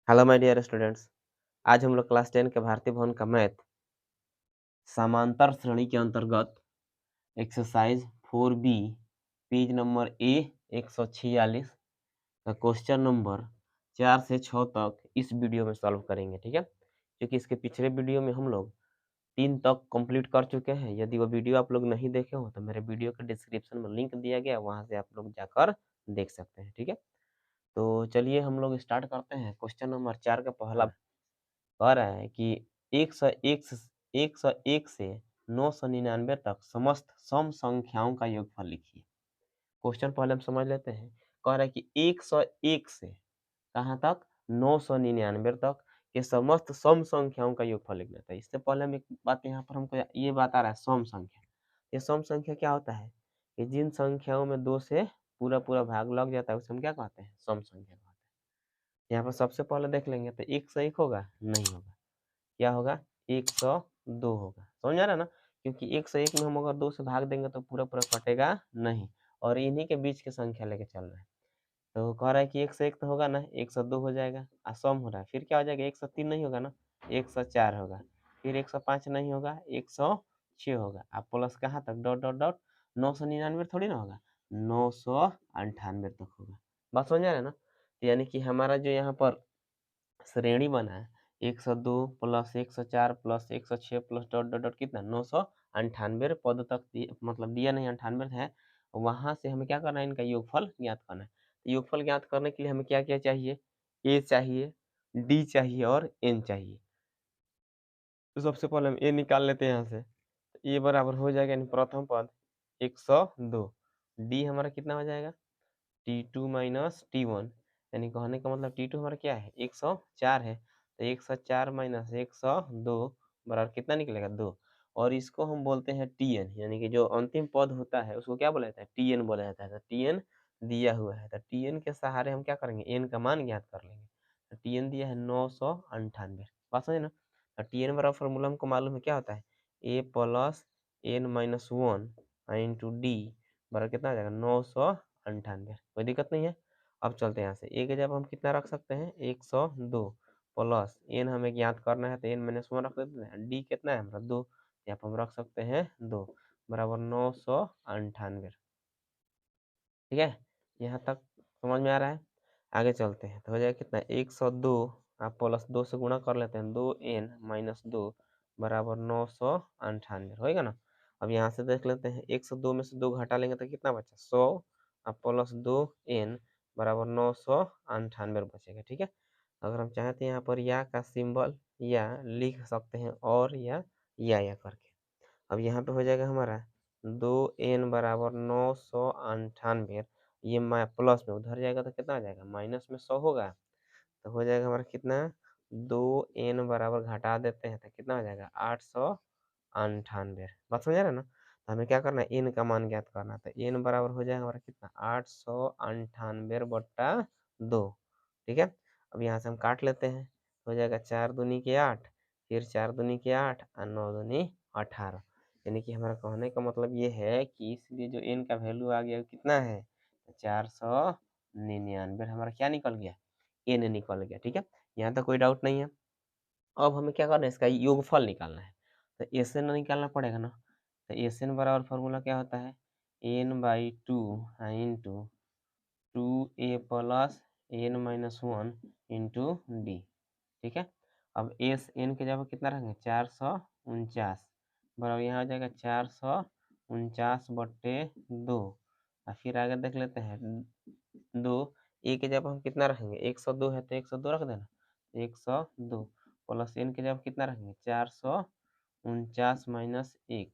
Hello my dear students. आज हम लोग क्लास 10 के भारतीय भवन का मैथ समांतर श्रेणी के अंतर्गत exercise 4B page number A 146 का क्वेश्चन नंबर 4 से 6 तक इस वीडियो में सॉल्व करेंगे। ठीक है, क्योंकि इसके पिछले वीडियो में हम लोग 3 तक कंप्लीट कर चुके हैं। यदि वो वीडियो आप लोग नहीं देखे हो तो मेरे वीडियो के डिस्क्रिप्शन में लिंक दिया गया है, वहां से आप लोग जाकर देख सकते हैं। ठीक है, तो चलिए हम लोग स्टार्ट करते हैं। क्वेश्चन नंबर 4 का पहला कह रहा है कि 101 से 999 तक समस्त सम संख्याओं का योगफल लिखिए। क्वेश्चन पहले हम समझ लेते हैं। कह रहा है कि 101 से कहाँ तक, 999 तक के समस्त सम संख्याओं का योगफल लिखना था। इससे पहले हम एक बात यहाँ पर हमको ये बात आ रहा है, सम संख्या। ये सम संख्या क्या होता है कि जिन संख्याओं में 2 से पूरा पूरा भाग लग जाता है उसे हम क्या कहते हैं, सम संख्या कहते हैं। यहाँ पर सबसे पहले देख लेंगे तो 1 से 1 होगा, नहीं होगा। क्या होगा, 102 होगा। समझ आ रहा है ना, क्योंकि 1 से 1 में हम अगर 2 से भाग देंगे तो पूरा पूरा कटेगा नहीं, और इन्हीं के बीच की संख्या लेके चल रहा है। तो कह रहा है कि 1 से 1 तो होगा ना, 102 हो जाएगा। सम हो रहा है, फिर क्या हो जाएगा, 103 नहीं होगा ना, 104 होगा। फिर 105 नहीं होगा, 106 होगा। आप प्लस कहाँ तक, डॉट डॉट डॉट 999 थोड़ी ना होगा, 998 तक होगा। बात समझ आ रहा है ना। तो यानी कि हमारा जो यहाँ पर श्रेणी बना है 102 plus 104 plus 106 plus dot dot dot कितना, 998 पद तक मतलब दिया नहीं, 98 है। वहां से हमें क्या करना है, इनका योगफल ज्ञात करना है। तो योगफल ज्ञात करने के लिए हमें क्या क्या चाहिए, ए चाहिए, डी चाहिए और एन चाहिए। तो सबसे पहले हम ए निकाल लेते हैं यहाँ से। ए बराबर हो जाएगा, यानी प्रथम पद 102। डी हमारा कितना हो जाएगा, T2 माइनस T1, यानी कहने का मतलब T2 हमारा क्या है, 104 है। तो 104 माइनस 102 बराबर कितना निकलेगा, 2। और इसको हम बोलते हैं Tn, यानी कि जो अंतिम पद होता है उसको क्या बोला जाता है, Tn बोला जाता है। तो Tn दिया हुआ है, तो Tn के सहारे हम क्या करेंगे, n का मान ज्ञात कर लेंगे। तो Tn दिया है 998। बात समझे ना। तो Tn बराबर फॉर्मूला हमको मालूम है क्या होता है, a plus n minus 1 into D बराबर कितना आ जाएगा, 998। कोई दिक्कत नहीं है। अब चलते हैं यहाँ से, ए के जब हम कितना रख सकते हैं, 102 प्लस एन हमें ज्ञात करना है तो एन माइनस 1 रख देते हैं। डी कितना है हमारा, 2, यहाँ पर हम रख सकते हैं 2 बराबर 998। ठीक है, यहाँ तक समझ में आ रहा है। आगे चलते हैं तो हो जाएगा कितना, 102 आप प्लस 2 से गुणा कर लेते हैं, 2n माइनस 2 बराबर 998 होएगा ना। अब यहाँ से देख लेते हैं, 102 में से 2 घटा लेंगे तो कितना बचा, 100 अब प्लस 2n बराबर 998 बचेगा। ठीक है, अगर हम चाहें तो यहाँ पर या का सिंबल या लिख सकते हैं, और या करके। अब यहाँ पे हो जाएगा हमारा 2n बराबर 998। ये प्लस में उधर जाएगा तो कितना आ जाएगा, माइनस में 100 होगा। तो हो जाएगा हमारा कितना, 2n बराबर घटा देते हैं तो कितना हो जाएगा, 898। बात समझ आ रहा है ना। तो हमें क्या करना है, n का मान ज्ञात करना है। तो n बराबर हो जाएगा हमारा कितना, 898 बट्टा 2। ठीक है, अब यहाँ से हम काट लेते हैं, हो जाएगा 4 दूनी के 8, फिर 4 दूनी के 8 और 9 दूनी 18। यानी कि हमारा कहने का मतलब ये है कि इसलिए जो n का वैल्यू आ गया कितना है, 499 हमारा क्या निकल गया, n निकल गया। ठीक है, यहाँ तक कोई डाउट नहीं है। अब हमें क्या करना है, इसका योगफल निकालना है। तो एसएन निकालना पड़ेगा ना। तो एसएन बराबर फॉर्मूला क्या होता है, n/2 into 2a plus n minus 1 into D. ठीक है, अब एस एन के जगह कितना रहेंगे, 449 बराबर यहाँ हो जाएगा 449 बट्टे 2। और फिर आगे देख लेते हैं, 2 ए के जगह हम कितना रखेंगे, 102 है तो 102 रख देना, 102 प्लस एन के जगह कितना रखेंगे, 449 माइनस 1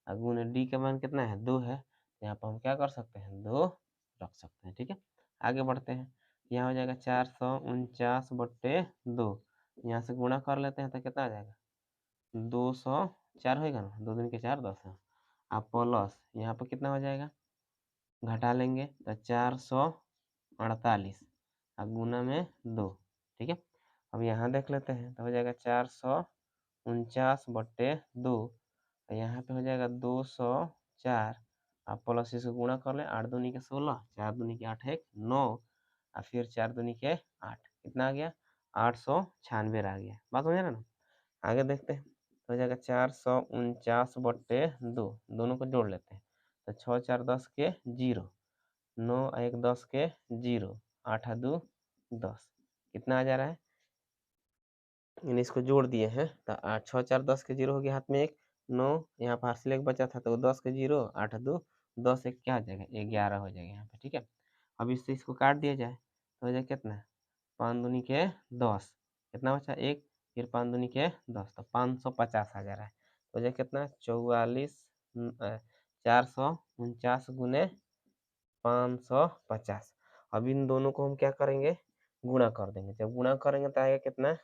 गुना डी का मान कितना है, 2 है। यहाँ पर हम क्या कर सकते हैं, 2 रख सकते हैं। ठीक है, आगे बढ़ते हैं। यहाँ हो जाएगा 449 बट्टे 2, यहाँ से गुणा कर लेते हैं तो कितना आ जाएगा, 204 होगा ना, 2 दिन के 4 10 है। आप प्लस यहाँ पर कितना हो जाएगा, घटा लेंगे तो 448 और गुना में 2। ठीक है, अब यहाँ देख लेते हैं तो हो जाएगा 449 बट्टे 2, यहाँ पे हो जाएगा 204 आप प्लस इसको गुणा कर ले, 8 दूनी के 16, 4 दूनी के 8 है 9 और फिर 4 दूनी के 8 कितना आ गया, 896 आ गया। बात समझ रहे ना? आगे देखते हैं, तो हो जाएगा 449/2, दोनों को जोड़ लेते हैं। तो 6 4 10 के 0, 9 1 10 के 0, 8 2 10, कितना आ जा रहा है? यानी इसको जोड़ दिए हैं तो 8 6 4 10 के 0 हो गया, हाथ में 1, 9 यहाँ पर हाथ बचा था तो 10 के 0, 8 2 10, एक क्या हो जाएगा? 11 हो जाएगा यहाँ पे, ठीक है। अब इससे इसको काट दिया जाए तो हो जाएगा कितना? 5 दूनी के 10, कितना बचा? 1, फिर 5 दूनी के 10, तो 550 आ जा रहा है। तो हो जाएगा कितना? 449 गुने 550। अब इन दोनों को हम क्या करेंगे? गुणा कर देंगे। जब गुणा करेंगे तो आएगा कितना?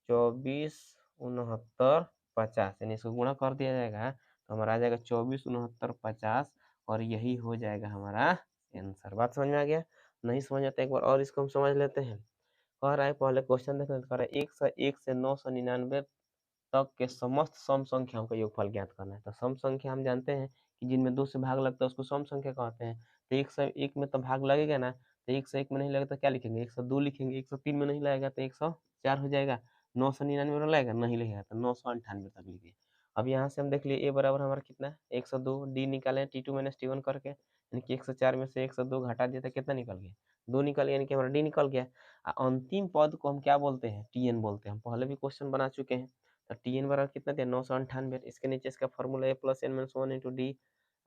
24 69 50, यानी इसको गुणा कर दिया जाएगा तो हमारा आ जाएगा 24 69 50, और यही हो जाएगा हमारा आंसर। बात समझ में आ गया? नहीं समझ आता एक बार और इसको हम समझ लेते हैं। कह रहा है, पहले क्वेश्चन देख लेते, कह रहा है 101 से 999 तक के समस्त सम संख्याओं का योगफल ज्ञात करना है। तो सम संख्या हम जानते हैं कि जिनमें 2 से भाग लगता है उसको सम संख्या कहते हैं। तो 101 में तो भाग लगेगा ना, तो 101 में नहीं लगेगा तो क्या लिखेंगे? 102 लिखेंगे। 103 में नहीं लगेगा तो 104 हो जाएगा। 999 में लगेगा, नहीं लगेगा तो 998 तक लिखिए। अब यहाँ से हम देख लिए ए बराबर हमारा कितना है? 102। डी निकाले T2 माइनस T1 करके, यानी कि 104 में से 102 घटा दिया तो कितना निकल गया? 2 निकल गया, यानी कि हमारा डी निकल गया। अंतिम पद को हम क्या बोलते हैं? टीएन बोलते हैं। हम पहले भी क्वेश्चन बना चुके हैं। तो टीएन बराबर कितना दिया? 998। इसके नीचे इसका formula A plus N minus 1 into D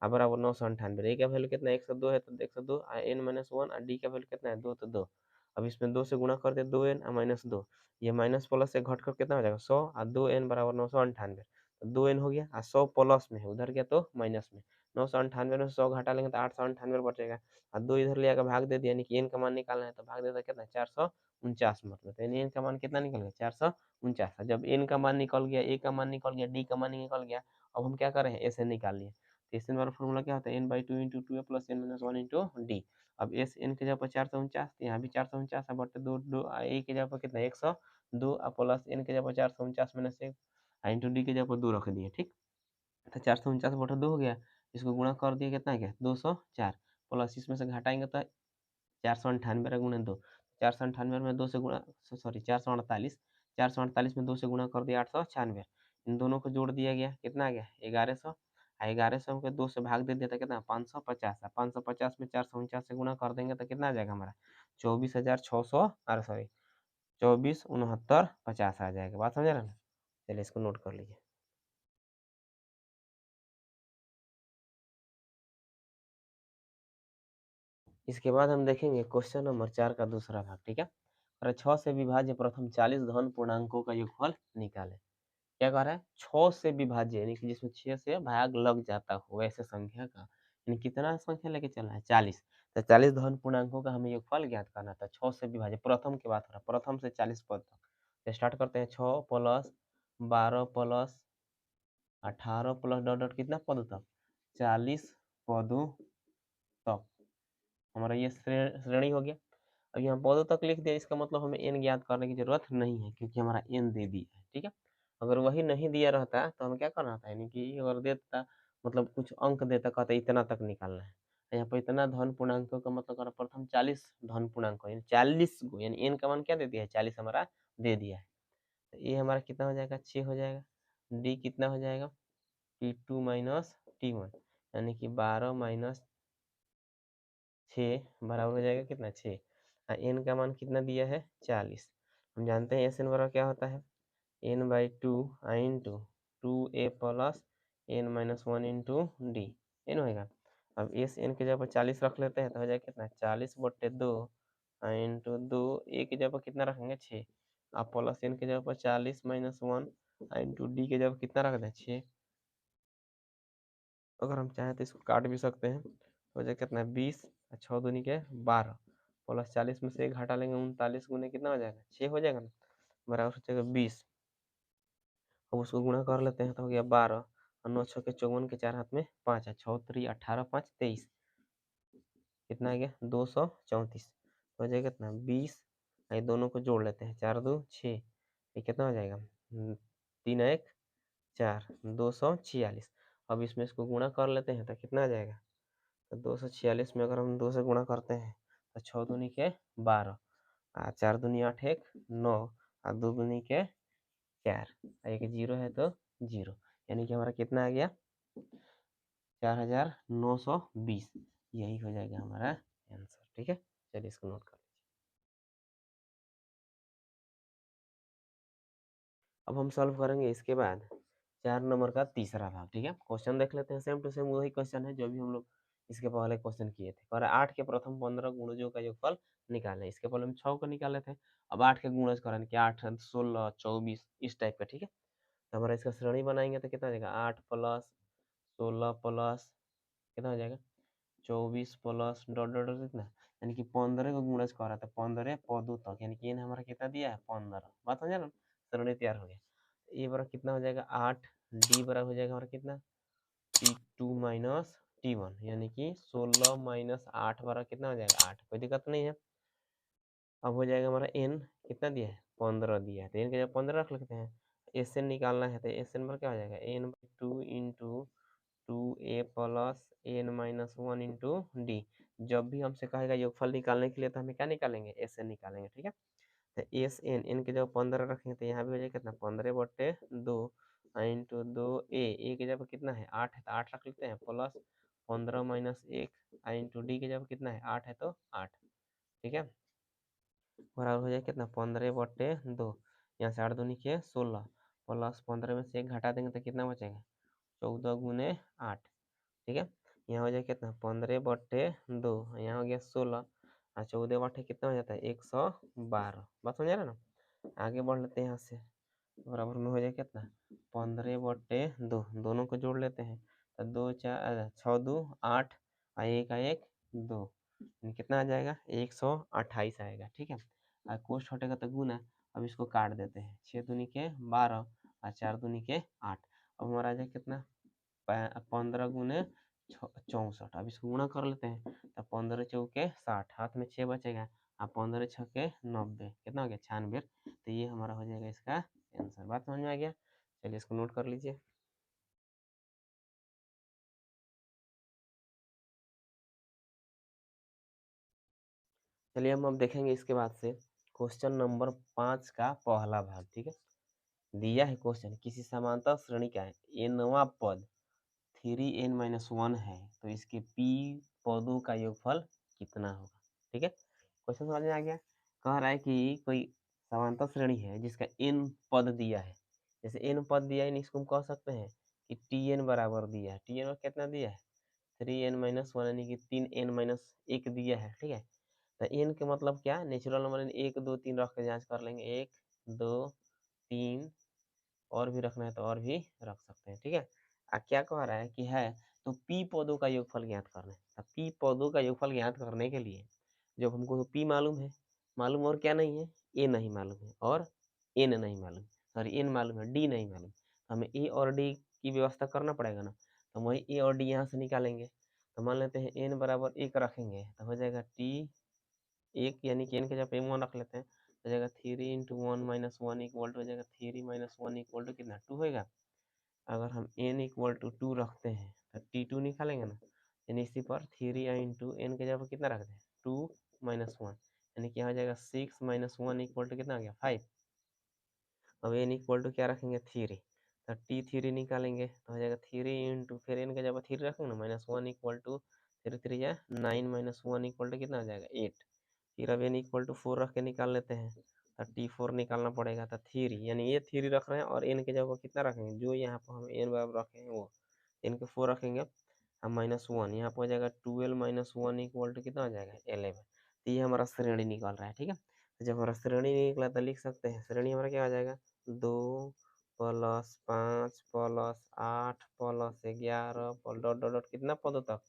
बराबर 998। ए का वैल्यू कितना है? 102 है तो 102, एन माइनस 1, और डी का वैल्यू कितना है? 2, तो 2। अब इसमें 2 से गुणा कर दे, 2n और माइनस 2, ये माइनस प्लस से घट कर कितना हो जाएगा? 100, और 2n बराबर 998। तो 2n हो गया, और 100 प्लस में है, उधर गया तो माइनस में। 998 में 100 घटा लेंगे तो 898 बचेगा, और 2 इधर ले आकर भाग दे दिया, यानी कि n का मान निकालना है तो भाग देता कितना? 449 मतलब, तो n का मान कितना निकल गया? 449। जब n का मान निकल गया, a का मान निकल गया, d का मान निकल गया, अब हम क्या कर रहे हैं? s n निकाल लिए। तो s n वाला फॉर्मूला क्या होता है? n/2 into 2a plus n minus 1 into D. अब एस एन के जगह पर 449, तो यहाँ भी 449 है, बटे 2 2 ए के जगह पर कितना? 102, प्लस एन के जगह पर 449 माइनस 1 इंटू डी के जगह पर 2 रख दिए, ठीक। तो 449 बटा 2 हो गया, इसको गुणा कर दिए, कितना गया? 204, प्लस इसमें से घटाएंगे तो 498 गुणे 2, 498 में 2 से गुणा, सॉरी 448, 448 में 2 से गुणा कर दिया 896, इन दोनों को जोड़ दिया गया, कितना आ गया? 1100। 1100 को 2 से भाग दे दिया तो कितना? 550 है। 550 में 449 से गुणा कर देंगे तो कितना आ जाएगा हमारा? 24,600, अरे सॉरी 24 69 50 आ जाएगा। बात समझ रहे ना? चलिए इसको नोट कर लीजिए। इसके बाद हम देखेंगे क्वेश्चन नंबर 4 का दूसरा भाग, ठीक है। और 6 से विभाज्य प्रथम 40 धन पूर्णांकों का योगफल निकालें। क्या कह रहा है? 6 से विभाज्य, यानी कि जिसमें 6 से भाग लग जाता हो ऐसे संख्या का, यानी कितना संख्या लेके चलना है? 40। तो 40 धन पूर्णांकों का हमें योगफल ज्ञात करना था। 6 से विभाज्य, प्रथम की बात हो रहा है, प्रथम से 40 पद तक। तो स्टार्ट करते हैं। 6 plus 12 plus 18 plus dot dot कितना पदों तक? 40 पदों तक हमारा ये श्रेणी हो गया। अब यहाँ पदों तक लिख दिया, इसका मतलब हमें n ज्ञात करने की जरूरत नहीं है, क्योंकि हमारा n दे दिया है, ठीक है। अगर वही नहीं दिया रहता तो हमें क्या करना था? यानी कि अगर देता, मतलब कुछ अंक देता, कहता इतना तक निकालना है, यहाँ पर इतना धन पूर्णांकों का मतलब कर प्रथम 40 धन पूर्णांक, यानी 40 को, यानी n का मान क्या दे दिया है? 40 हमारा दे दिया है। तो ये हमारा कितना हो जाएगा? 6 हो जाएगा। डी कितना हो जाएगा? T2 माइनस T1, यानी कि 12 माइनस 6 बराबर हो जाएगा कितना? 6। एन का मान कितना दिया है? 40। हम जानते हैं एस एन बराबर क्या होता है? n/2 into 2a plus n minus 1 into D, N होएगा। अब एस एन के जगह पर 40 रख लेते हैं तो हो जाएगा कितना? 40/2 इंटू 2, ए की जगह पर कितना रखेंगे? 6, अब प्लस एन के जगह पर 40 माइनस 1 इंटू डी के जगह पर कितना रख दें? 6। अगर हम चाहें तो इसको काट भी सकते हैं, तो हो जाएगा कितना? 20, 6 दूनी के 12, प्लस 40 में से 1 घटा लेंगे, 39 गुने कितना हो जाएगा? 6 हो जाएगा ना, बराबर हो जाएगा 20। अब उसको गुणा कर लेते हैं तो हो गया 12, और 9 6 के 54 के 4 हाथ में 5 है, 6 3 18 5 23, कितना आ गया? 234। हो जाएगा कितना? 20। ये दोनों को जोड़ लेते हैं, 4 2 6, ये कितना हो जाएगा? 3 1 4, 246। अब इसमें इसको गुणा कर लेते हैं तो कितना आ जाएगा? तो 246 में अगर हम 2 से गुणा करते हैं तो 6 दूनी के 12, 4 दूनी 8 एक 9 और 2 दूनी के 4 एक 0 है तो 0, यानी कि हमारा कितना आ गया 4920। यही हो जाएगा हमारा आंसर। ठीक है, चलिए इसको नोट कर लीजिए। अब हम सॉल्व करेंगे इसके बाद 4 नंबर का तीसरा भाग। ठीक है, क्वेश्चन देख लेते हैं। सेम टू सेम वही क्वेश्चन है जो भी हम लोग इसके पहले क्वेश्चन किए थे। और 8 के प्रथम 15 गुणजों का योगफल निकालें। इसके पहले हम 6 को निकाले थे, अब 8 के गुणज करेंगे कि 8 16 24 इस टाइप का। ठीक है, तो हमारा इसका श्रेणी बनाएंगे तो कितना हो जाएगा 8 प्लस 16 प्लस कितना हो जाएगा 24 प्लस डॉट डॉट डॉट कितना, यानी कि 15 को गुणज कर रहा था 15 पदों तक, यानी कि हमारा कितना दिया है 15। बात हो जाए ना, श्रेणी तैयार हो गया। ए बराबर कितना हो जाएगा 8, डी बराबर हो जाएगा हमारा कितना T2 माइनस T1, यानी कि 16 माइनस 8 बराबर कितना हो जाएगा 8। कोई दिक्कत नहीं है। अब हो जाएगा हमारा n कितना दिया है 15 दिया है, तो n के जब 15 रख लेते हैं। एस एन निकालना है तो एस एन पर क्या हो जाएगा n/2 into 2a plus n minus 1 into D. जब भी हमसे कहेगा योगफल निकालने के लिए तो हमें क्या निकालेंगे एस एन निकालेंगे। ठीक है, तो एस एन एन के जब 15 रखेंगे तो यहाँ भी हो जाएगा कितना 15/2 इंटू 2a की जगह कितना है 8 है तो 8 रख लेते हैं प्लस 15 माइनस 1 इंटू डी की जगह कितना है 8 है तो 8। ठीक है, बराबर हो जाएगा कितना 15/2, यहाँ से 8 दूनी के 16 प्लस 15 में से 1 घटा देंगे तो कितना बचेगा 14 गुने 8। ठीक है, यहाँ हो जाएगा कितना 15/2, यहाँ हो गया 16 और 14/8 कितना हो जाता है 112। बात समझ रहे ना, आगे बढ़ लेते हैं यहाँ से। बराबर में हो जाएगा कितना 15/2, दोनों को जोड़ लेते हैं तो 2 4 6 2 8 और 1 का 1 2, कितना आ जाएगा 128 आएगा। ठीक है, और कोष्ठ हटेगा तो गुना। अब इसको काट देते हैं 6 दूनी के 12 और 4 दूनी के 8। अब हमारा आ जाएगा कितना 15 गुने 64। अब इसको गुणा कर लेते हैं तो 15 चौके 60, हाथ में 6 बचेगा और 15 छके 90, कितना हो गया 96। तो ये हमारा हो जाएगा इसका आंसर। बात समझ में आ गया, चलिए इसको नोट कर लीजिए। चलिए हम अब देखेंगे इसके बाद से क्वेश्चन नंबर 5 का पहला भाग। ठीक है, दिया है क्वेश्चन किसी समांतर श्रेणी का है एनवा पद 3n-1 है तो इसके p पदों का योगफल कितना होगा। ठीक है, क्वेश्चन समझ में आ गया। कह रहा है कि कोई समांतर श्रेणी है जिसका n पद दिया है। जैसे n पद दिया है इसको हम कह सकते हैं कि tn बराबर दिया है। tn और कितना दिया है 3n-1, यानी कि 3n-1 दिया है। ठीक है, तो n के मतलब क्या नेचुरल नंबर 1 2 3 रख के जांच कर लेंगे, 1 2 3 और भी रखना है तो और भी रख सकते हैं। ठीक है, क्या कह रहा है कि है तो p पदों का योगफल ज्ञात करना है। तो p पदों का योगफल ज्ञात करने के लिए जब हमको तो p मालूम है, मालूम और क्या नहीं है a नहीं मालूम है और n नहीं मालूम, सॉरी n मालूम है d नहीं मालूम, तो हमें a और d की व्यवस्था करना पड़ेगा ना। तो वही a और d यहाँ से निकालेंगे। तो मान लेते हैं n बराबर 1 रखेंगे तो हो जाएगा t 1, यानी कि n के जब m1 रख लेते हैं हो जाएगा 3 इंटू 1-1 इक्वल टू हो जाएगा 3-1 इक्वल टू कितना 2 होगा। अगर हम n इक्वल टू 2 रखते हैं तो t2 निकालेंगे ना, यानी इसी पर 3 इंटू n के जगह कितना रखते हैं 2-1, यानी कि यहाँ हो जाएगा 6-1 इक्वल टू कितना आ गया 5। अब n इक्वल टू क्या रखेंगे 3, तो t3 निकालेंगे तो हो जाएगा 3 इंटू फिर n के जगह 3 रखेंगे ना -1 इक्वल टू 3 3 या 9-1 इक्वल टू कितना आ जाएगा 8। फिर अब n इक्वल टू 4 रख के निकाल लेते हैं तो t4 निकालना पड़ेगा तो 3, यानी ये 3 रख रहे हैं और n के जगह कितना रखेंगे जो यहाँ पर हम n बराबर रखे हैं वो n के 4 रखेंगे हम -1, यहाँ पर हो जाएगा 12-1 इक्वल टू कितना आ जाएगा 11। तो ये हमारा श्रेणी निकल रहा है। ठीक है, तो जब हमारा श्रेणी निकला तो लिख सकते हैं श्रेणी हमारा क्या आ जाएगा 2 plus 5 plus 8 plus 11 dot dot dot कितना पदों तक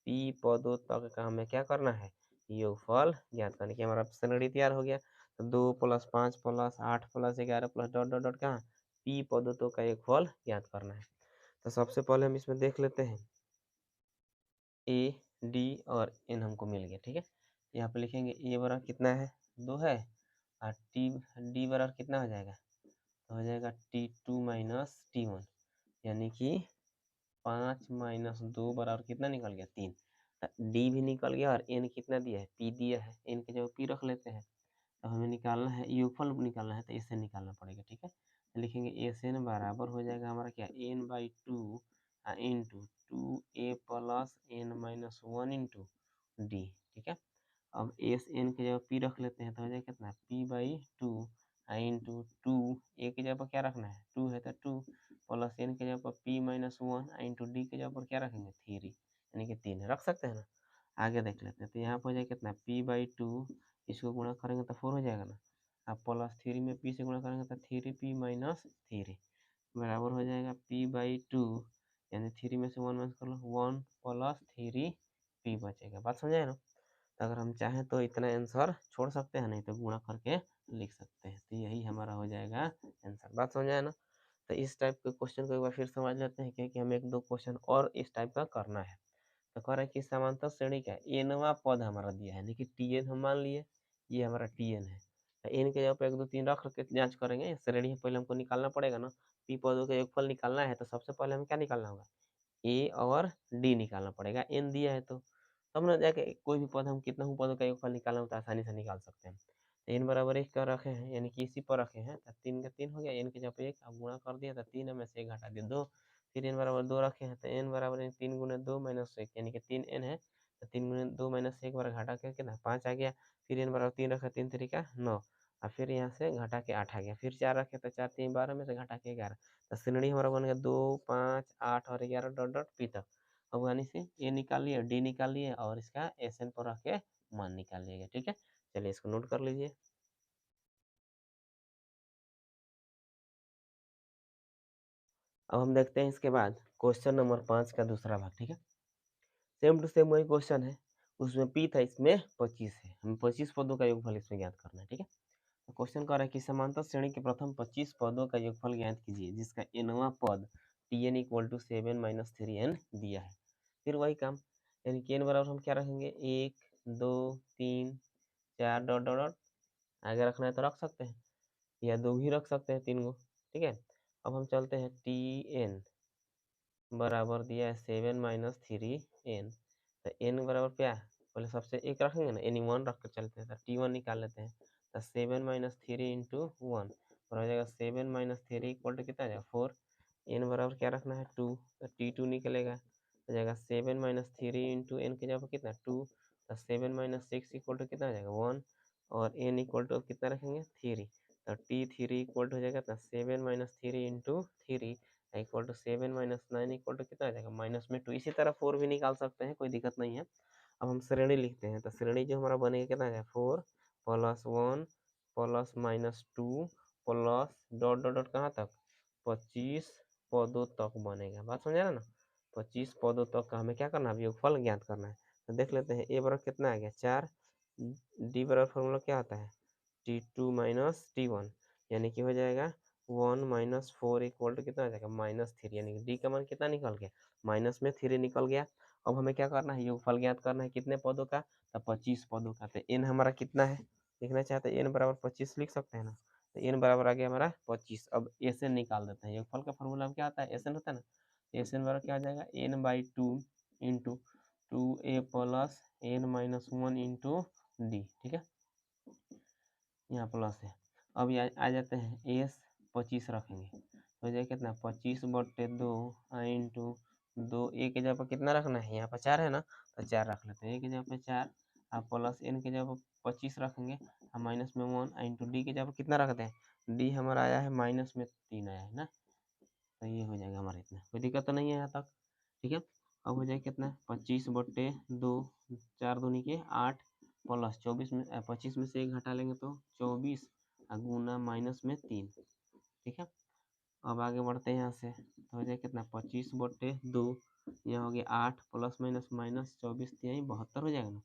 p पदों तक का हमें क्या करना है योगफल ज्ञात करने की। हमारा श्रेणी तैयार हो गया। तो 2 plus 5 plus 8 plus 11 plus dot dot dot कहाँ p पदों तक का योगफल ज्ञात करना है। तो सबसे पहले हम इसमें देख लेते हैं a d और n हमको मिल गया। ठीक है, यहाँ पे लिखेंगे a बराबर कितना है 2 है और d बराबर कितना हो जाएगा तो हो जाएगा T2 माइनस T1, यानी कि 5 माइनस 2 बराबर कितना निकल गया 3। डी भी निकल गया और n कितना दिया है p दिया है, n के जगह p रख लेते हैं तो हमें निकालना है योगफल निकालना है तो एस एन निकालना पड़ेगा। ठीक है, तो लिखेंगे एस एन बराबर हो जाएगा हमारा क्या N by two into two A plus N minus one into D. ठीक है, अब एस एन की जगह पी रख लेते हैं तो हो जाएगा कितना P by two into two A की जगह पर क्या रखना है टू है तो टू प्लस एन की जगह पर P minus one into D की जगह पर क्या रखेंगे थ्री यानी कि 3 रख सकते हैं ना। आगे देख लेते हैं तो यहाँ पर हो जाएगा कितना पी बाई टू, इसको गुणा करेंगे तो 4 हो जाएगा ना। अब प्लस थ्री में पी से गुणा करेंगे तो थ्री पी माइनस थ्री बराबर हो जाएगा पी बाई टू यानी थ्री में से वन माइनस कर लो वन प्लस थ्री पी बचेगा। बात समझाए ना। तो अगर हम चाहें तो इतना आंसर छोड़ सकते हैं, नहीं तो गुणा करके लिख सकते हैं। तो यही हमारा हो जाएगा आंसर। बात समझ आया ना। तो इस टाइप के क्वेश्चन को एक बार फिर समझ लेते हैं, क्योंकि हमें एक दो क्वेश्चन और इस टाइप का करना है। तो कह रहा है कि समांतर श्रेणी का एनवा पद हमारा दिया है, यानी कि टी एन हम मान लिए, ये हमारा टी एन है। तो एन के जगह पे एक दो तीन रख के जांच करेंगे। श्रेणी पहले हमको निकालना पड़ेगा ना, पी पदों का योगफल निकालना है तो सबसे पहले हमें क्या निकालना होगा ए और डी निकालना पड़ेगा। एन दिया है तो तब ना जाके कोई भी पद हम कितना ही पदों का योगफल निकालना हो तो आसानी से निकाल सकते हैं। तो एन बराबर एक का रखे हैं यानी कि इसी पर रखे हैं तो तीन का तीन हो गया, एन के जगह पे एक अब गुणा कर दिया तो तीन में से एक घटा दिया दो। फिर एन बराबर दो रखे हैं तो एन बराबर तीन गुने दो माइनस एक यानी कि तीन एन है तो तीन गुने दो माइनस एक बार घटा के कितना पाँच आ गया। फिर एन बराबर तीन रखे तीन तरीका नौ और फिर यहाँ से घटा के आठ आ गया। फिर चार रखे तो चार तीन 12 में से घटा के 11 तो श्रेणी हमारा बन गया 2 5 8 और 11 डॉट डॉट पी तक। अब यानी से ए निकाल लिए डी निकाल लिए और इसका एस एन पर रख के मान निकाल लिएगा। ठीक है, चलिए इसको नोट कर लीजिए। अब हम देखते हैं इसके बाद क्वेश्चन नंबर 5 का दूसरा भाग। ठीक है, सेम टू सेम वही क्वेश्चन है, उसमें पी था इसमें 25 है, हमें 25 पदों का योगफल इसमें ज्ञात करना है। ठीक है, तो क्वेश्चन कह रहा है कि समांतर श्रेणी के प्रथम 25 पदों का योगफल ज्ञात कीजिए जिसका एनवा पद T N equal to 7 minus three N दिया है। फिर वही काम, यानी कि एन बराबर हम क्या रखेंगे एक दो तीन चार डॉट डॉट डॉट आगे रखना है तो रख सकते हैं या दो भी रख सकते हैं तीन गो। ठीक है, अब हम चलते हैं टी एन बराबर दिया है 7 माइनस थ्री एन। तो एन बराबर क्या है पहले सबसे एक रखेंगे ना एनी वन रख कर चलते हैं तो टी वन निकाल लेते हैं तो 7 माइनस थ्री इंटू वन और हो जाएगा 7 माइनस थ्री इक्वल टू कितना आ जाएगा 4। एन बराबर क्या रखना है टू तो टी टू निकलेगा हो जाएगा 7 माइनस थ्री इंटू एन के जगह कितना टू तो 7 माइनस सिक्स इक्वल टू कितना आ जाएगा वन और एन इक्वल टू कितना रखेंगे थ्री तो टी थ्री इक्वल टू हो जाएगा कितना 7 minus three into three equal to 7 minus nine equal to कितना आ जाएगा माइनस में टू। इसी तरह 4 भी निकाल सकते हैं, कोई दिक्कत नहीं है। अब हम श्रेणी लिखते हैं तो श्रेणी जो हमारा बनेगा कितना आ जाएगा 4 plus one plus minus two plus dot dot dot कहाँ तक 25 पदों तक बनेगा। बात समझा ना। 25 पदों तक का हमें क्या करना है योगफल ज्ञात करना है। तो देख लेते हैं ए बराबर कितना आ गया 4, डी बराबर फॉर्मूला क्या होता है T two minus T one यानी कि हो जाएगा 1 - 4 इक्वल टू कितना आ जाएगा -3 यानी कि डी का मान कितना निकल गया माइनस में 3 निकल गया। अब हमें क्या करना है योगफल ज्ञात करना है कितने पदों का तो 25 पदों का। तो एन हमारा कितना है लिखना चाहते हैं एन बराबर 25 लिख सकते हैं ना। तो एन बराबर आ गया हमारा 25। अब एस एन निकाल देते हैं, योगफल का फॉर्मूला क्या आता है एस एन होता है ना। एस एन बराबर क्या आ जाएगा N by two into two A plus N minus one into D. ठीक है, यहाँ प्लस है। अब ये आ जाते हैं एस 25 रखेंगे तो हो जाएगा कितना 25/2 इंटू दो ए के जगह पर कितना रखना है यहाँ पर 4 है ना तो 4 रख लेते हैं ए के जगह पे 4 और प्लस एन के जगह पर 25 रखेंगे और माइनस में 1 इंटू डी के जगह पर कितना रखते हैं डी हमारा आया है माइनस में 3 आया है ना। तो ये हो जाएगा हमारा इतना, कोई दिक्कत तो नहीं है यहाँ तक। ठीक है, अब हो जाएगा कितना 25/2 4 दूनी के 8 प्लस 24 में 25 में से एक घटा लेंगे तो 24 गुना माइनस में 3। ठीक है, अब आगे बढ़ते हैं यहाँ से तो हो जाएगा कितना 25/2 यहाँ हो गया 8 प्लस माइनस माइनस 24 यही 72 हो जाएगा ना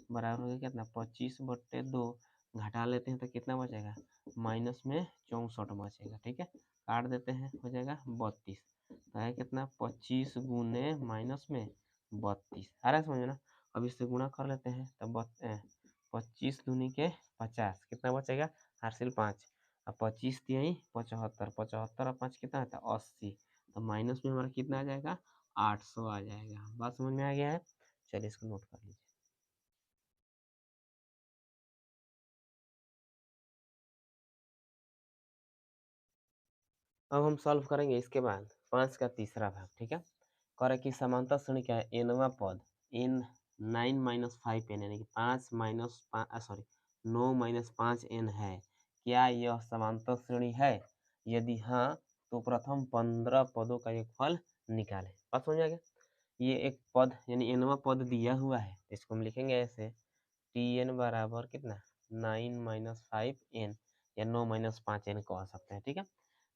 बराबर हो गया कितना 25/2 घटा लेते हैं तो कितना बचेगा माइनस में 64 बचेगा। ठीक है, काट देते हैं हो जाएगा 32 तो है कितना 25 गुने माइनस में 32 आ रहा है समझ में ना। अब इससे गुणा कर लेते हैं तब 25 दूनी के 50 कितना बचेगा हासिल 5 और 25 तिहाई 75 75 और 5 कितना आता है 80 तो माइनस में हमारा कितना आ जाएगा 800 आ जाएगा। बात समझ में आ गया है, चलिए इसको नोट कर लीजिए। अब हम सॉल्व करेंगे इसके बाद 5 का तीसरा भाग, ठीक है। कह रहा है कि समांतर श्रेणी क्या है, एनवा पद एन 9 माइनस 5n यानी कि 5 माइनस 9 माइनस 5n है, क्या यह समांतर श्रेणी है? यदि हाँ तो प्रथम 15 पदों का योगफल निकालें। बात समझ आ गया? ये एक पद यानी एनवा पद दिया हुआ है, इसको हम लिखेंगे ऐसे Tn बराबर कितना 9 माइनस 5n या 9 माइनस 5n कह सकते हैं, ठीक है।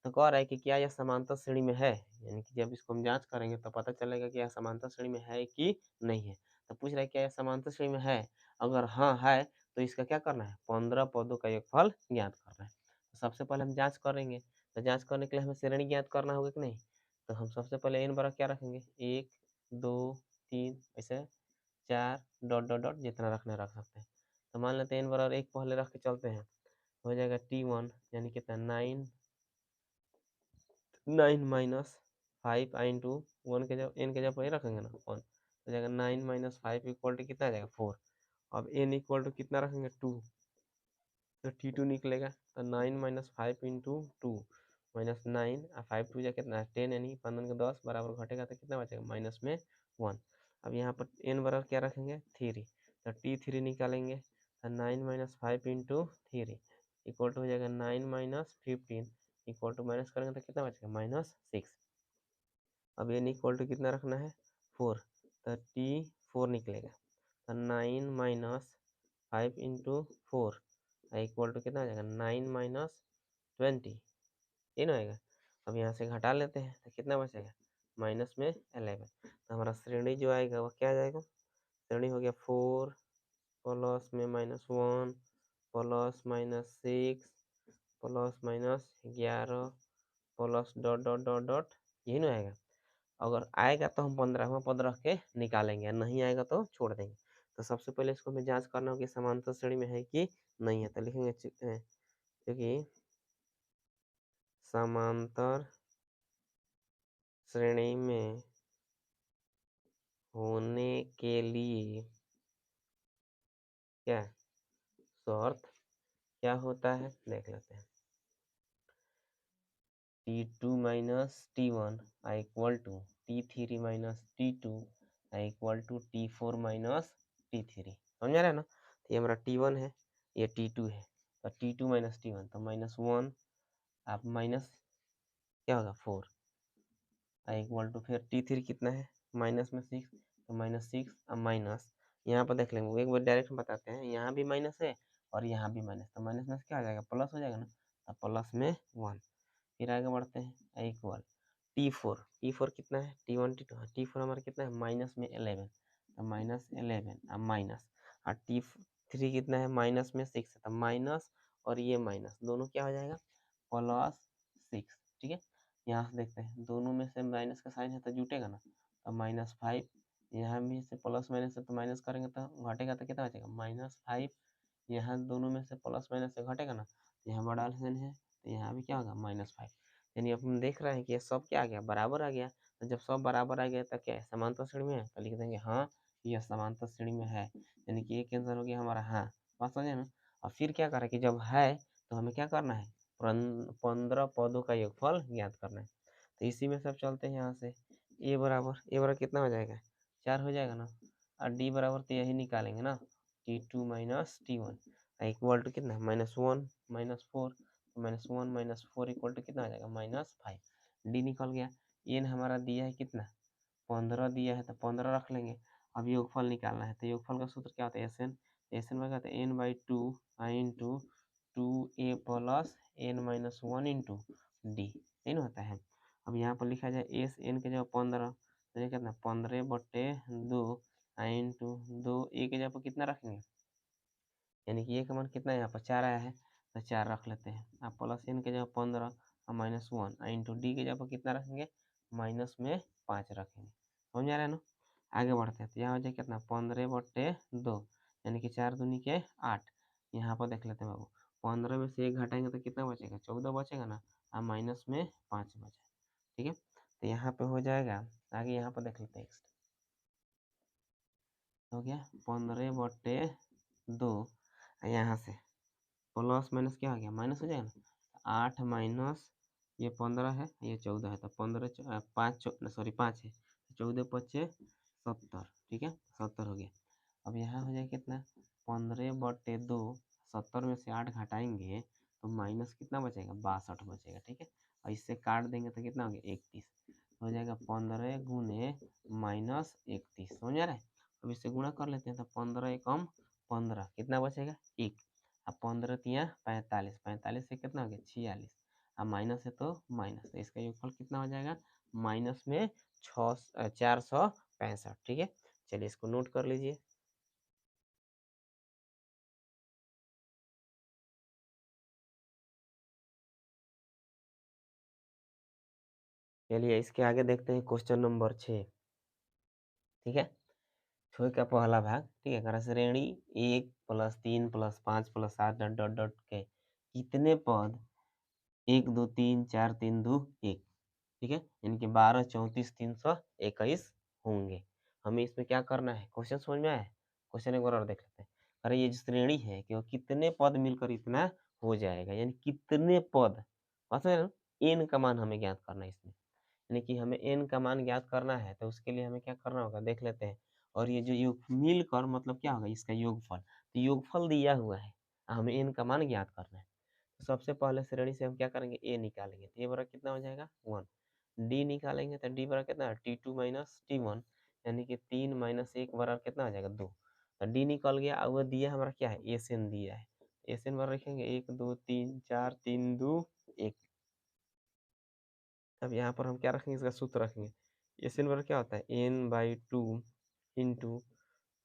तो कह रहा है कि क्या यह समांतर श्रेणी में है, यानी कि जब इसको हम जांच करेंगे तो पता चलेगा कि यह समांतर श्रेणी में है कि नहीं है। तो पूछ रहा है क्या यह समांतर श्रेणी में है, अगर हाँ है तो इसका क्या करना है, 15 पदों का योगफल ज्ञात करना है। तो सबसे पहले हम जांच करेंगे, तो जांच करने के लिए हमें श्रेणी ज्ञात करना होगा कि नहीं। तो हम सबसे पहले n बराबर क्या रखेंगे, 1 2 3 ऐसे 4 डॉट डॉट डॉट जितना रखना रख सकते हैं। तो मान लेते हैं n बराबर 1 पहले रख के चलते हैं, हो जाएगा T1 यानी कितना 9 माइनस 5 इंटू 1 के जब n के जब वही रखेंगे ना 1, हो जाएगा 9 माइनस 5 इक्वल टू कितना आ जाएगा 4। अब n इक्वल टू कितना रखेंगे 2, तो T2 निकलेगा। तो 9 माइनस 5 इंटू 2 माइनस 9 और 5 टू जा कितना है 10 यानी 15 का 10 बराबर घटेगा तो कितना बचेगा माइनस में 1। अब यहाँ पर n बराबर क्या रखेंगे 3, तो T3 निकालेंगे। तो 9 माइनस 5 इंटू 3 इक्वल टू हो जाएगा 9 माइनस 15 इक्वल टू माइनस करेंगे तो कितना बचेगा माइनस 6। अब n इक्वल टू कितना रखना है 4, तो T4 निकलेगा। तो 9 माइनस 5 इंटू 4 इक्वल टू कितना आ जाएगा 9 माइनस 20, ये ना आएगा। अब यहाँ से घटा लेते हैं तो कितना बचेगा माइनस में 11। तो हमारा श्रेणी जो आएगा वो क्या आ जाएगा, श्रेणी हो गया 4 प्लस में minus 1 plus minus 6 plus minus 11 plus dot dot dot dot, यही ना आएगा। अगर आएगा तो हम 15वां पद रख के निकालेंगे, नहीं आएगा तो छोड़ देंगे। तो सबसे पहले इसको हमें जांच करना होगी समांतर श्रेणी में है कि नहीं है। तो लिखेंगे क्योंकि समांतर श्रेणी में होने के लिए क्या शर्त क्या होता है देख लेते हैं। T2 minus T1 equal to T3 minus T2 equal to T4 minus T3, समझ रहे हैं ना। तो ये हमारा T1 है, ये T2 है, तो T2 माइनस T1 तो माइनस 1 आप माइनस क्या होगा 4 इक्वल टू फिर T3 कितना है माइनस में 6, तो माइनस 6 अब माइनस यहाँ पर देख लेंगे, एक बार डायरेक्ट बताते हैं, यहाँ भी माइनस है और यहाँ भी माइनस, तो माइनस में क्या आ जाएगा प्लस हो जाएगा ना, तो प्लस में 1। फिर आगे बढ़ते हैं इक्वल T4 कितना है T1 T2, T4 हमारा कितना है माइनस में 11, तो माइनस 11 अब माइनस, और T3 कितना है माइनस में 6, तो माइनस और ये माइनस दोनों क्या हो जाएगा प्लस 6, ठीक है। यहाँ से देखते हैं दोनों में से माइनस का साइन है तो जुटेगा ना, तो माइनस 5, यहाँ भी से प्लस माइनस है तो माइनस करेंगे तो घटेगा तो कितना बचेगा माइनस 5, यहाँ दोनों में से प्लस माइनस से घटेगा ना, यहाँ बड़ा साइन है तो यहाँ भी क्या होगा माइनस 5। यानी अपन देख रहे हैं कि ये सब क्या आ गया बराबर आ गया। तो जब सब बराबर आ गया तो क्या है समांतर श्रेणी में है, तो लिख देंगे हाँ यह समांतर श्रेणी में है, यानी कि एक आंसर हो गया हमारा हाँ। बात समझे ना। और फिर क्या करें कि जब है तो हमें क्या करना है 15 पदों का योगफल ज्ञात करना है। तो इसी में सब चलते हैं यहाँ से, ए बराबर कितना हो जाएगा 4 हो जाएगा ना, और डी बराबर तो यही निकालेंगे ना T2 minus T1 equal to कितना -1 -4, -1 -4 इक्वल टू कितना आ जाएगा -5। डी निकल गया। एन हमारा दिया है कितना 15 दिया है, तो 15 रख लेंगे। अब योगफल निकालना है, तो योगफल का सूत्र क्या होता है एस एन में कहते हैं n/2 into 2a plus n minus 1 into D, नहीं होता है। अब यहाँ पर लिखा जाए एस एन के जगह 15, तो ये कितना 15/2 इंटू 2 a के जगह कितना रखेंगे, यानी कि ए का मान कितना है यहाँ पर 4 आया है, तो 4 रख लेते हैं। आप प्लस एन के जगह 15 और -1 इंटू डी के जगह कितना रखेंगे माइनस में 5 रखेंगे, समझ आ रहा है ना। आगे बढ़ते हैं, तो यहाँ हो जाए कितना 15/2 यानी कि 4 दूनी के 8। यहाँ पर देख लेते हैं बाबू 15 में से 1 घटाएंगे तो कितना बचेगा 14 बचेगा ना, और माइनस में 5 बचे, ठीक है। तो यहाँ पे हो जाएगा, आगे यहाँ पर देख लेते हैं हो गया 15/2, यहाँ से प्लस माइनस क्या हो गया माइनस हो जाएगा ना, 8 माइनस ये 15 है, ये 14 है, तो 15 5 सॉरी 5 है, 14 पच्चे 70, ठीक है, 70 हो गया। अब यहाँ हो जाए कितना, 15/2, 70 में से 8 घटाएंगे तो माइनस कितना बचेगा, 62 बचेगा, ठीक है। और इससे काट देंगे तो कितना हो गया, 31 हो जाएगा। 15 गुने माइनस 31, समझ आ रहा है। अब इससे गुणा कर लेते हैं, तो 15 एकम 15 कितना बचेगा, 1। अब 15 तिया 45, 45 से कितना हो गया, 46। अब माइनस है तो माइनस, तो इसका योगफल कितना हो जाएगा, माइनस में 465, ठीक है। चलिए इसको नोट कर लीजिए। चलिए इसके आगे देखते हैं क्वेश्चन नंबर 6, ठीक है। 6 का पहला भाग, ठीक है। करा श्रेणी 1 + 3 + 5 + 7 डॉट डॉट डॉट के कितने पद 1 2 3 4 3 2 1, ठीक है, इनके 12 34 321 होंगे। हमें इसमें क्या करना है, क्वेश्चन समझ में आया। क्वेश्चन एक बार और देख लेते हैं। अरे ये जो श्रेणी है कि वो कितने पद मिलकर इतना हो जाएगा, यानी कितने पद, बात समझ रहे हो? n का मान हमें ज्ञात करना है इसमें, यानी कि हमें n का मान ज्ञात करना है, तो उसके लिए हमें क्या करना होगा, देख लेते हैं। और ये जो योग मिलकर मतलब क्या होगा, इसका योगफल, तो योगफल दिया हुआ है, हमें n का मान ज्ञात करना है। तो सबसे पहले श्रेणी से हम क्या करेंगे, a निकालेंगे, तो ये बड़ा कितना हो जाएगा 1। d निकालेंगे तो d बराबर कितना है, t2 माइनस t1, यानी कि 3 माइनस 1 बराबर कितना हो जाएगा 2। तो d निकल गया। अब वो दिया हमारा क्या है, एसएन दिया है, एसएन बराबर रखेंगे 1 2 3 4 3 2 1। अब यहाँ पर हम क्या रखेंगे, इसका सूत्र रखेंगे। एसएन बराबर क्या होता है, n/2 into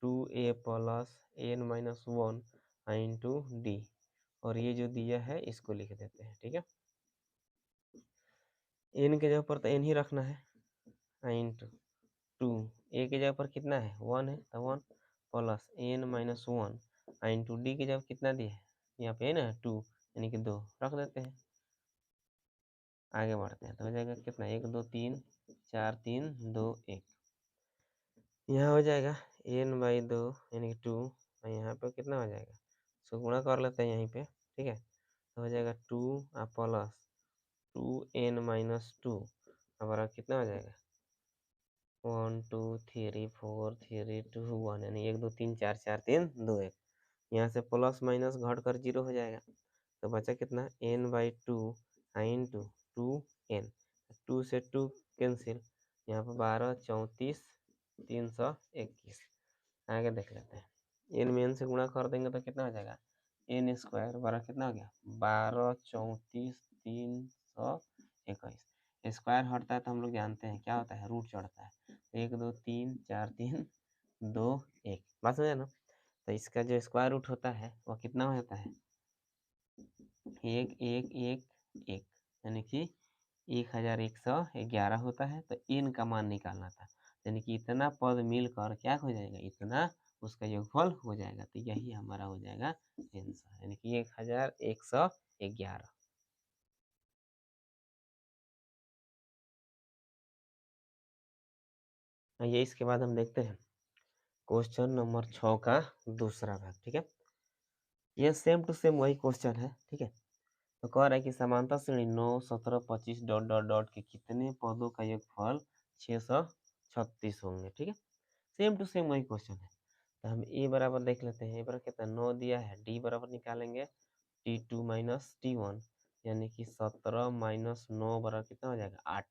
2a plus n-1 into D, और ये जो दिया है इसको लिख देते हैं, ठीक है। n के जगह पर तो n ही रखना है इंटू 2, a की जगह पर कितना है 1 है, तो 1 प्लस n-1 इंटू डी की जगह कितना दिया है, यहाँ पे है ना 2, यानी कि 2 रख देते हैं। आगे बढ़ते हैं, तो हो जाएगा कितना 1 2 3 4 3 2 1, यहाँ हो जाएगा n/2 यानी कि 2, और यहाँ पे कितना हो जाएगा, इसको गुणा कर लेते हैं यहीं पे, ठीक है। तो हो जाएगा 2 प्लस 2n-2 हमारा कितना हो जाएगा 1 2 3 4 3 2 1, यानी 1 2 3 4 4 3 2 1। यहाँ से प्लस माइनस घट कर 0 हो जाएगा, तो बचा कितना n/2 इंटू 2n, 2 से 2 कैंसिल, यहाँ पर 12 34 321। आगे देख लेते हैं, n में n से गुणा कर देंगे तो कितना हो जाएगा, n स्क्वायर बराबर कितना हो गया 12 34 321। स्क्वायर हटता है तो हम लोग जानते हैं क्या होता है, रूट चढ़ता है। 1 2 3 4 3 2 1, बात समझे ना। तो इसका जो स्क्वायर रूट होता है वो कितना होता है, 1 1 1 1, यानी कि 1111 होता है। तो n का मान निकालना था, यानी कि इतना पद मिलकर क्या हो जाएगा, इतना उसका योगफल हो जाएगा। तो यही हमारा हो जाएगा आंसर, यानी कि 1111। ये इसके बाद हम देखते हैं क्वेश्चन नंबर 6 का दूसरा भाग, ठीक है। ये सेम टू सेम वही क्वेश्चन है, ठीक है। तो कह रहा है कि समांतर श्रेणी 9 17 25 डॉट डॉट डॉट के कितने पदों का योगफल 636 होंगे, ठीक है। सेम टू सेम वही क्वेश्चन है। तो हम ए बराबर देख लेते हैं, ए बराबर कितना 9 दिया है, डी बराबर निकालेंगे t2 माइनस t1, यानी कि 17 माइनस 9 बराबर कितना हो जाएगा 8।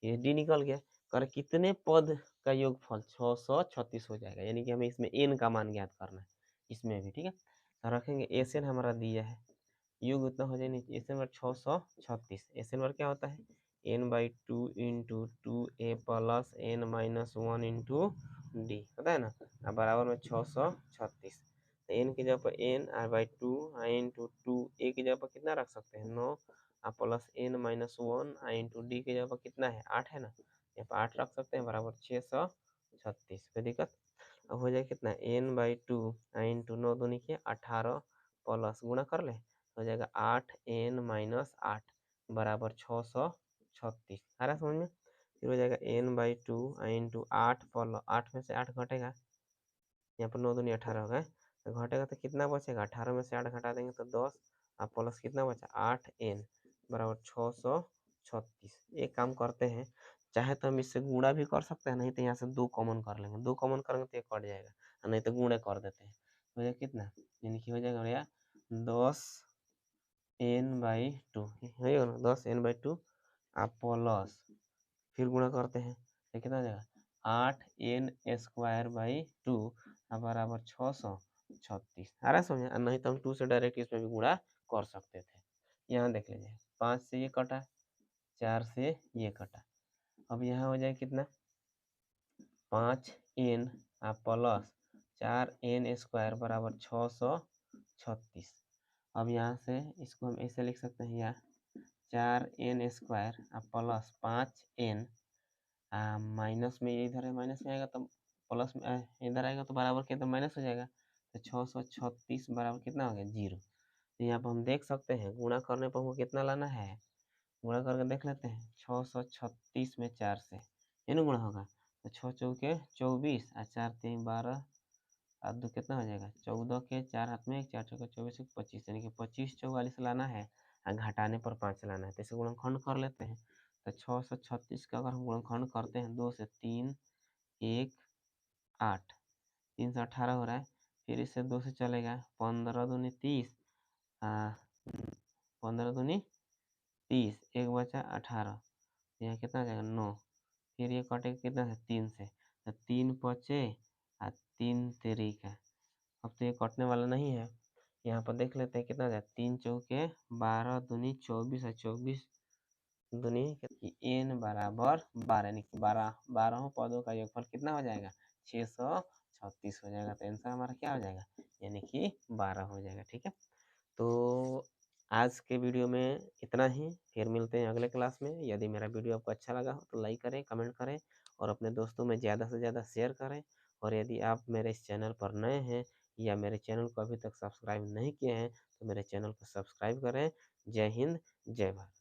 ये डी निकल गया। कर कितने पद का योगफल 636 हो जाएगा, यानी कि हमें इसमें n का मान ज्ञात करना है, इसमें भी, ठीक है। तो रखेंगे एसएन हमारा दिया है, योग उतना हो जाए, एसएन बार 636, एसएन बार क्या होता है n/2 into 2a plus n-1 into D, पता है ना, अब बराबर में 636। तो n की जगह पर n/2 इंटू 2a की जगह पर कितना रख सकते हैं 9, प्लस n-1 इंटू डी की जगह पर कितना है 8 है ना, यहाँ पर 8 रख सकते हैं, बराबर 636। कोई दिक्कत। अब हो जाए कितना n/2 इंटू 9 दूनी किया 18 प्लस गुणा कर ले, हो जाएगा 8n-8 बराबर 636। आ रहा समझ में। फिर हो जाएगा n/2 इंटू 8 प्लस 8 में से 8 घटेगा, यहाँ पर 9 दूनी 18 हो गए, तो घटेगा तो कितना बचेगा, 18 में से 8 घटा देंगे तो 10, और प्लस कितना बचा 8n बराबर 36। एक काम करते हैं, चाहे तो हम इससे गुणा भी कर सकते हैं, नहीं तो यहाँ से 2 कॉमन कर लेंगे। 2 कॉमन करेंगे तो ये कट जाएगा, और नहीं तो गुणा कर देते हैं। हो जाएगा कितना, यानी कि हो जाएगा भैया 10n/2, हो जाएगा ना 10n/2 आप प्लस, फिर गुणा करते हैं तो कितना हो जाएगा 8n²/2 बराबर 636। आ रहा है समझ? नहीं तो हम 2 से डायरेक्ट इसमें भी गुणा कर सकते थे। यहाँ देख लीजिए 5 से ये कटा, 4 से ये कटा, अब यहाँ हो जाए कितना 5n प्लस 4n² बराबर 636। अब यहाँ से इसको हम ऐसे लिख सकते हैं, या 4n² प्लस 5n, माइनस में ये इधर है, माइनस में आएगा तो प्लस में इधर आएगा तो बराबर के तो माइनस हो जाएगा, तो 636 बराबर कितना हो गया 0। तो यहाँ पर हम देख सकते हैं गुणा करने पर हमको कितना लाना है, गुणा करके देख लेते हैं 636 में 4 से ये ना गुणा होगा, तो 6 चौके 24 और 4 3 12 और 2 कितना हो जाएगा 14 के 4 हाथ में 1, 4 चौके 24 25, यानी कि 25 44 लाना है और घटाने पर 5 लाना है। तो इसे गुणनखंड कर लेते हैं, तो 636 का अगर हम गुणनखंड करते हैं 2 से 3 1 8, 3 से 18 हो रहा है, फिर इससे 2 से चलेगा 15 दूनी 30, 15 दूनी 30, एक बचा 18, यहाँ कितना आ जाएगा 9, फिर ये कटेगा कितना है 3 से, तो 3 बचे और 3 तिरिका, अब तो ये कटने वाला नहीं है। यहाँ पर देख लेते हैं कितना आ जाएगा 3 चौके 12 दूनी 24 और 24 दूनी n बराबर 12, यानी कि 12 पदों का योगफल कितना हो जाएगा 636 हो जाएगा। तो आंसर हमारा क्या हो जाएगा, यानी कि 12 हो जाएगा। ठीक है, तो आज के वीडियो में इतना ही, फिर मिलते हैं अगले क्लास में। यदि मेरा वीडियो आपको अच्छा लगा हो तो लाइक करें, कमेंट करें और अपने दोस्तों में ज़्यादा से ज़्यादा शेयर करें। और यदि आप मेरे इस चैनल पर नए हैं या मेरे चैनल को अभी तक सब्सक्राइब नहीं किए हैं तो मेरे चैनल को सब्सक्राइब करें। जय हिंद, जय भारत।